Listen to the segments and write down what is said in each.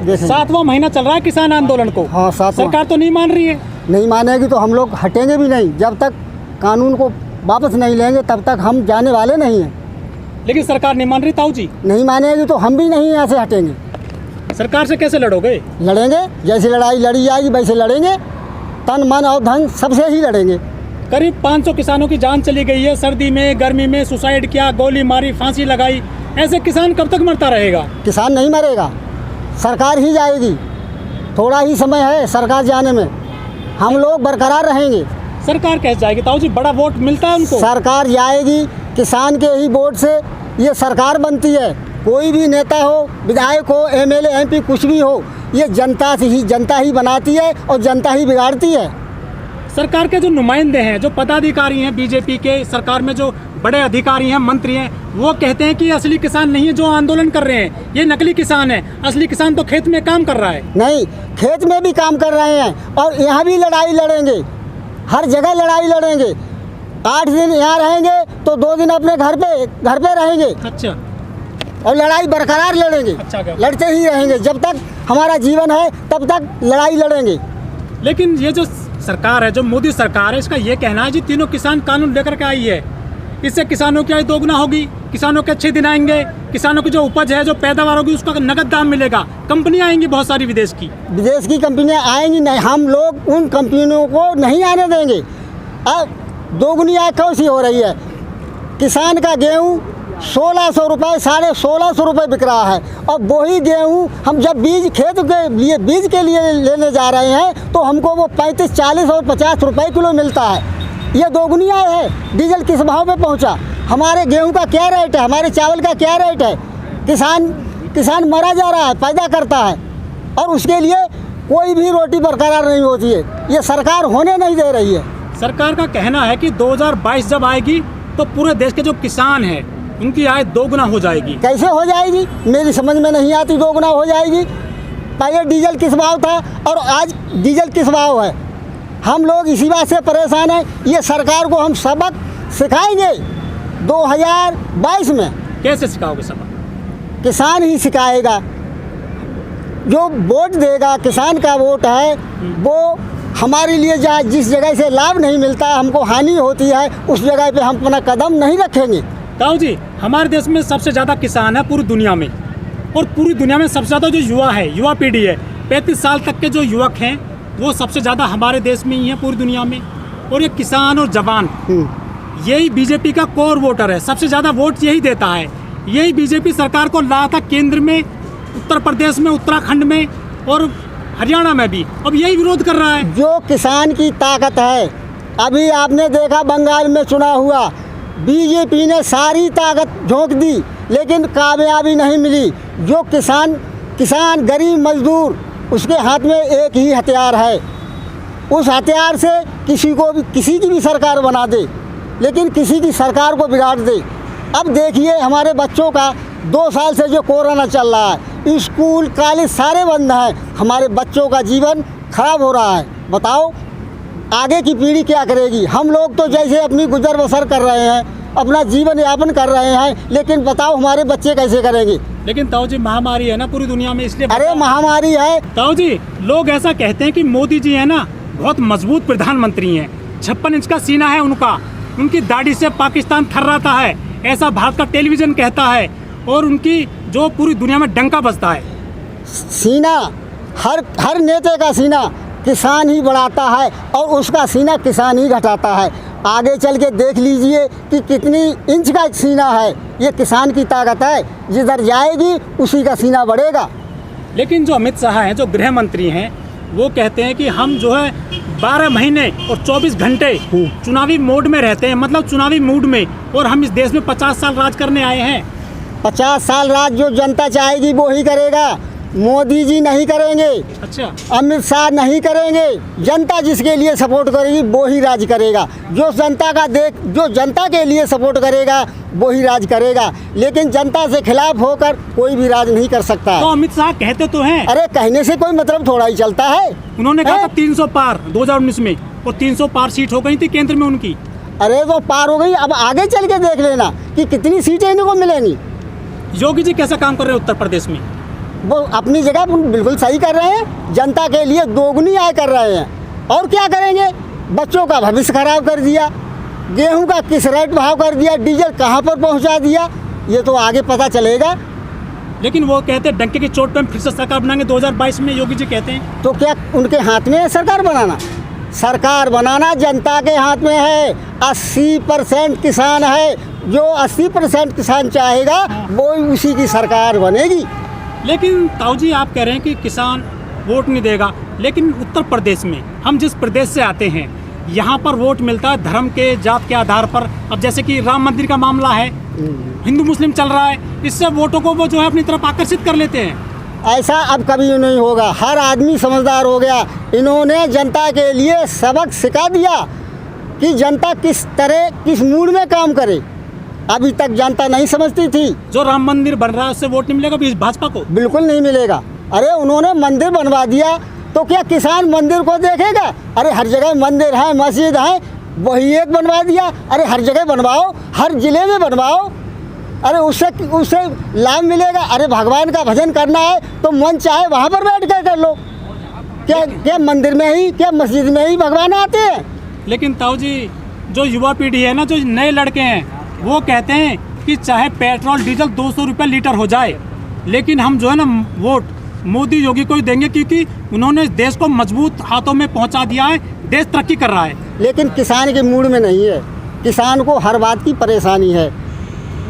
7वां महीना चल रहा है किसान आंदोलन को। हाँ, 7वां। सरकार तो नहीं मान रही है। नहीं मानेगी तो हम लोग हटेंगे भी नहीं। जब तक कानून को वापस नहीं लेंगे तब तक हम जाने वाले नहीं हैं। लेकिन सरकार नहीं मान रही ताऊ जी। नहीं मानेगी तो हम भी नहीं यहाँ से हटेंगे। सरकार से कैसे लड़ोगे? लड़ेंगे, जैसे लड़ाई लड़ी जाएगी वैसे लड़ेंगे। तन मन और धन सबसे ही लड़ेंगे। करीब 500 किसानों की जान चली गई है। सर्दी में, गर्मी में सुसाइड किया, गोली मारी, फांसी लगाई। ऐसे किसान कब तक मरता रहेगा? किसान नहीं मरेगा, सरकार ही जाएगी। थोड़ा ही समय है सरकार जाने में, हम लोग बरकरार रहेंगे। सरकार कैसे जाएगी ताऊ जी? बड़ा वोट मिलता है उनको। सरकार जाएगी किसान के ही वोट से ये सरकार बनती है। कोई भी नेता हो, विधायक हो, एमएलए एमपी कुछ भी हो, ये जनता ही बनाती है और जनता ही बिगाड़ती है। सरकार के जो नुमाइंदे हैं, जो पदाधिकारी हैं बीजेपी के, सरकार में जो बड़े अधिकारी हैं, मंत्री हैं, वो कहते हैं कि असली किसान नहीं है जो आंदोलन कर रहे हैं, ये नकली किसान है। असली किसान तो खेत में काम कर रहा है। नहीं, खेत में भी काम कर रहे हैं और यहाँ भी लड़ाई लड़ेंगे। हर जगह लड़ाई लड़ेंगे। 8 दिन यहाँ रहेंगे तो 2 दिन अपने घर पे रहेंगे। अच्छा। और लड़ाई बरकरार लड़ेंगे। अच्छा, लड़ते ही रहेंगे जब तक हमारा जीवन है, तब तक लड़ाई लड़ेंगे। लेकिन ये जो सरकार है, जो मोदी सरकार है, इसका ये कहना है जी तीनों किसान कानून लेकर के आई है, इससे किसानों की आय दोगुना होगी, किसानों के अच्छे दिन आएंगे, किसानों की जो उपज है, जो पैदावार होगी उसका नगद दाम मिलेगा। कंपनियां आएंगी बहुत सारी विदेश की कंपनियां आएंगी नहीं, हम लोग उन कंपनियों को नहीं आने देंगे। अब दोगुनी आय कौन सी हो रही है? किसान का गेहूँ 1600 रुपये, 1650 रुपये बिक रहा है। और वही गेहूँ हम जब खेत के लिए लेने जा रहे हैं तो हमको वो 35, 40 और 50 रुपये किलो मिलता है। ये दोगुनी आय है। डीजल किस भाव पे पहुंचा? हमारे गेहूं का क्या रेट है? हमारे चावल का क्या रेट है? किसान मरा जा रहा है, पैदा करता है और उसके लिए कोई भी रोटी बरकरार नहीं होती है। ये सरकार होने नहीं दे रही है। सरकार का कहना है कि 2022 जब आएगी तो पूरे देश के जो किसान हैं उनकी आय दोगुना हो जाएगी। कैसे हो जाएगी? मेरी समझ में नहीं आती। दोगुना हो जाएगी। पहले डीजल किस भाव था और आज डीजल किस भाव है? हम लोग इसी बात से परेशान हैं। ये सरकार को हम सबक सिखाएंगे 2022 में। कैसे सिखाओगे सबक? किसान ही सिखाएगा। जो वोट देगा, किसान का वोट है, वो हमारे लिए जिस जगह से लाभ नहीं मिलता, हमको हानि होती है, उस जगह पे हम अपना कदम नहीं रखेंगे। ताऊ जी, हमारे देश में सबसे ज़्यादा किसान है पूरी दुनिया में, और पूरी दुनिया में सबसे ज़्यादा जो युवा है, युवा पीढ़ी है, 35 साल तक के जो युवक हैं वो सबसे ज़्यादा हमारे देश में ही है पूरी दुनिया में। और ये किसान और जवान, यही बीजेपी का कोर वोटर है। सबसे ज़्यादा वोट यही देता है। यही बीजेपी सरकार को लाया था केंद्र में, उत्तर प्रदेश में, उत्तराखंड में और हरियाणा में भी। अब यही विरोध कर रहा है। जो किसान की ताकत है, अभी आपने देखा बंगाल में चुनाव हुआ, बीजेपी ने सारी ताकत झोंक दी लेकिन कामयाबी नहीं मिली। जो किसान गरीब मजदूर, उसके हाथ में एक ही हथियार है। उस हथियार से किसी की भी सरकार बना दे, लेकिन किसी की सरकार को बिगाड़ दे। अब देखिए हमारे बच्चों का 2 साल से जो कोरोना चल रहा है, स्कूल कॉलेज सारे बंद हैं। हमारे बच्चों का जीवन खराब हो रहा है। बताओ आगे की पीढ़ी क्या करेगी? हम लोग तो जैसे अपनी गुजर बसर कर रहे हैं, अपना जीवन यापन कर रहे हैं, लेकिन बताओ हमारे बच्चे कैसे करेंगे? लेकिन ताऊ जी महामारी है ना पूरी दुनिया में, इसलिए। अरे महामारी है ताऊ जी, लोग ऐसा कहते हैं कि मोदी जी है ना बहुत मजबूत प्रधानमंत्री हैं, 56 इंच का सीना है उनका, उनकी दाढ़ी से पाकिस्तान थर्राता है, ऐसा भारत का टेलीविजन कहता है, और उनकी जो पूरी दुनिया में डंका बजता है। सीना हर नेता का सीना किसान ही बढ़ाता है और उसका सीना किसान ही घटाता है। आगे चल के देख लीजिए कि कितनी इंच का सीना है। ये किसान की ताकत है, जिधर जाएगी उसी का सीना बढ़ेगा। लेकिन जो अमित शाह हैं, जो गृह मंत्री हैं, वो कहते हैं कि हम जो है 12 महीने और 24 घंटे चुनावी मोड में रहते हैं, मतलब चुनावी मूड में, और हम इस देश में 50 साल राज करने आए हैं। 50 साल राज जो जनता चाहेगी वो ही करेगा। मोदी जी नहीं करेंगे। अच्छा। अमित शाह नहीं करेंगे। जनता जिसके लिए सपोर्ट करेगी वो ही राज करेगा। जो जनता के लिए सपोर्ट करेगा वो ही राज करेगा, लेकिन जनता से खिलाफ होकर कोई भी राज नहीं कर सकता। तो अमित शाह कहते तो हैं। अरे कहने से कोई मतलब थोड़ा ही चलता है। उन्होंने कहा था 300 पार 2019 में, और 300 पार सीट हो गई थी केंद्र में उनकी। अरे वो पार हो गई, अब आगे चल के देख लेना कि कितनी सीटें इनको मिलेंगी। योगी जी कैसा काम कर रहे हैं उत्तर प्रदेश में? वो अपनी जगह बिल्कुल सही कर रहे हैं, जनता के लिए दोगुनी आय कर रहे हैं। और क्या करेंगे? बच्चों का भविष्य खराब कर दिया, गेहूं का किस रेट भाव कर दिया, डीजल कहाँ पर पहुंचा दिया, ये तो आगे पता चलेगा। लेकिन वो कहते हैं डंके की चोट पे हम फिर से सरकार बनाएंगे 2022 में, योगी जी कहते हैं। तो क्या उनके हाथ में है सरकार बनाना? सरकार बनाना जनता के हाथ में है। 80% किसान है, जो 80% किसान चाहेगा वो उसी की सरकार बनेगी। लेकिन ताऊ जी आप कह रहे हैं कि किसान वोट नहीं देगा, लेकिन उत्तर प्रदेश में, हम जिस प्रदेश से आते हैं, यहाँ पर वोट मिलता है धर्म के, जात के आधार पर। अब जैसे कि राम मंदिर का मामला है, हिंदू मुस्लिम चल रहा है, इससे वोटों को वो जो है अपनी तरफ आकर्षित कर लेते हैं। ऐसा अब कभी नहीं होगा। हर आदमी समझदार हो गया। इन्होंने जनता के लिए सबक सिखा दिया कि जनता किस तरह किस मूड में काम करे। अभी तक जनता नहीं समझती थी। जो राम मंदिर बन रहा है उससे वोट नहीं मिलेगा भाजपा को? बिल्कुल नहीं मिलेगा। अरे उन्होंने मंदिर बनवा दिया तो क्या किसान मंदिर को देखेगा? अरे हर जगह मंदिर है, मस्जिद है, वही एक बनवा दिया। अरे हर जगह बनवाओ, हर जिले में बनवाओ। अरे उससे लाभ मिलेगा। अरे भगवान का भजन करना है तो मन चाहे वहाँ पर बैठ कर लो। क्या मंदिर में ही, क्या मस्जिद में ही भगवान आते हैं? लेकिन ताऊ जी जो युवा पीढ़ी है ना, जो नए लड़के हैं, वो कहते हैं कि चाहे पेट्रोल डीजल 200 रुपये लीटर हो जाए, लेकिन हम जो है ना वोट मोदी योगी को ही देंगे, क्योंकि उन्होंने देश को मजबूत हाथों में पहुंचा दिया है, देश तरक्की कर रहा है। लेकिन किसान के मूड में नहीं है। किसान को हर बात की परेशानी है।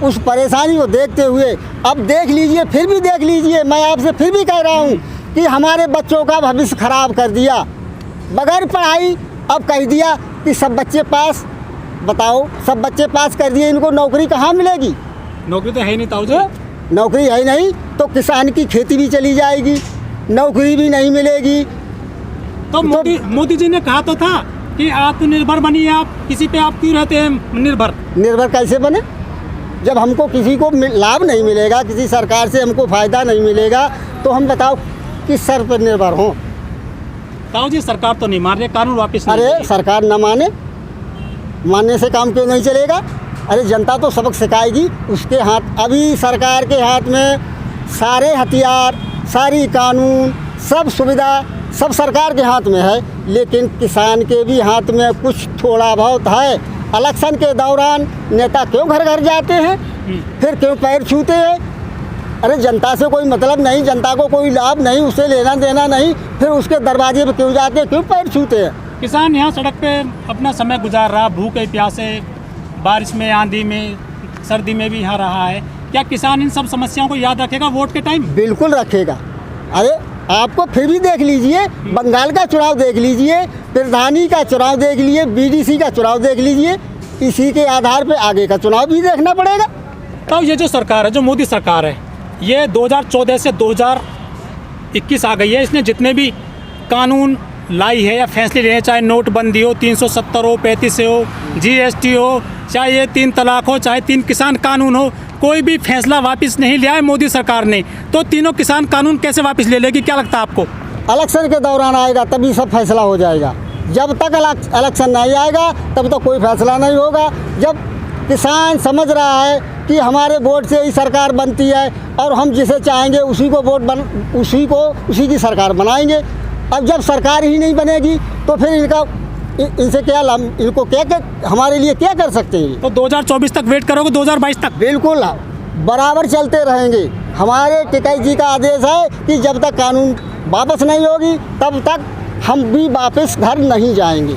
उस परेशानी को देखते हुए अब देख लीजिए, फिर भी देख लीजिए, मैं आपसे फिर भी कह रहा हूँ कि हमारे बच्चों का भविष्य खराब कर दिया बगैर पढ़ाई। अब कह दिया कि सब बच्चे पास। बताओ, सब बच्चे पास कर दिए, इनको नौकरी कहाँ मिलेगी? नौकरी तो है ही नहीं ताऊ जी। नौकरी है ही नहीं तो किसान की खेती भी चली जाएगी, नौकरी भी नहीं मिलेगी। तो मोदी जी ने कहा तो था कि आत्मनिर्भर बनिए। आप किसी पे आप क्यों रहते हैं निर्भर? निर्भर कैसे बने जब हमको किसी को लाभ नहीं मिलेगा, किसी सरकार से हमको फ़ायदा नहीं मिलेगा, तो हम बताओ किस सर पर निर्भर हों? ताऊ जी सरकार तो नहीं मान रही, कानून वापस नहीं। अरे सरकार न मानने से काम क्यों नहीं चलेगा? अरे जनता तो सबक सिखाएगी। उसके हाथ, अभी सरकार के हाथ में सारे हथियार, सारी कानून, सब सुविधा सब सरकार के हाथ में है, लेकिन किसान के भी हाथ में कुछ थोड़ा बहुत है। इलेक्शन के दौरान नेता क्यों घर घर जाते हैं, फिर क्यों पैर छूते हैं? अरे जनता से कोई मतलब नहीं, जनता को कोई लाभ नहीं, उससे लेना देना नहीं, फिर उसके दरवाजे पे क्यों जाते हैं, क्यों पैर छूते हैं? किसान यहाँ सड़क पे अपना समय गुजार रहा, भूखे प्यासे, बारिश में, आंधी में, सर्दी में भी यहाँ रहा है। क्या किसान इन सब समस्याओं को याद रखेगा वोट के टाइम? बिल्कुल रखेगा। अरे आपको फिर भी देख लीजिए, बंगाल का चुनाव देख लीजिए, प्रधानी का चुनाव देख लीजिए, बीडीसी का चुनाव देख लीजिए, इसी के आधार पे आगे का चुनाव भी देखना पड़ेगा। तो ये जो सरकार है, जो मोदी सरकार है, ये 2014 से 2021 आ गई है। इसने जितने भी कानून लाई है या फैसले लिए हैं, चाहे नोटबंदी हो, 370 हो, 35 हो, जीएसटी हो, चाहे ये 3 तलाक हो, चाहे 3 किसान कानून हो, कोई भी फैसला वापस नहीं लिया है मोदी सरकार ने। तो तीनों किसान कानून कैसे वापस ले लेगी, क्या लगता है आपको? इलेक्शन के दौरान आएगा तभी सब फैसला हो जाएगा। जब तक इलेक्शन नहीं आएगा तब तक कोई फैसला नहीं होगा। जब किसान समझ रहा है कि हमारे वोट से ही सरकार बनती है और हम जिसे चाहेंगे उसी को उसी की सरकार बनाएंगे। अब जब सरकार ही नहीं बनेगी तो फिर इनसे क्या लाभ, इनको क्या हमारे लिए क्या कर सकते हैं? तो 2024 तक वेट करोगे, 2022 तक? बिल्कुल बराबर चलते रहेंगे। हमारे टिकैत जी का आदेश है कि जब तक कानून वापस नहीं होगी तब तक हम भी वापस घर नहीं जाएंगे।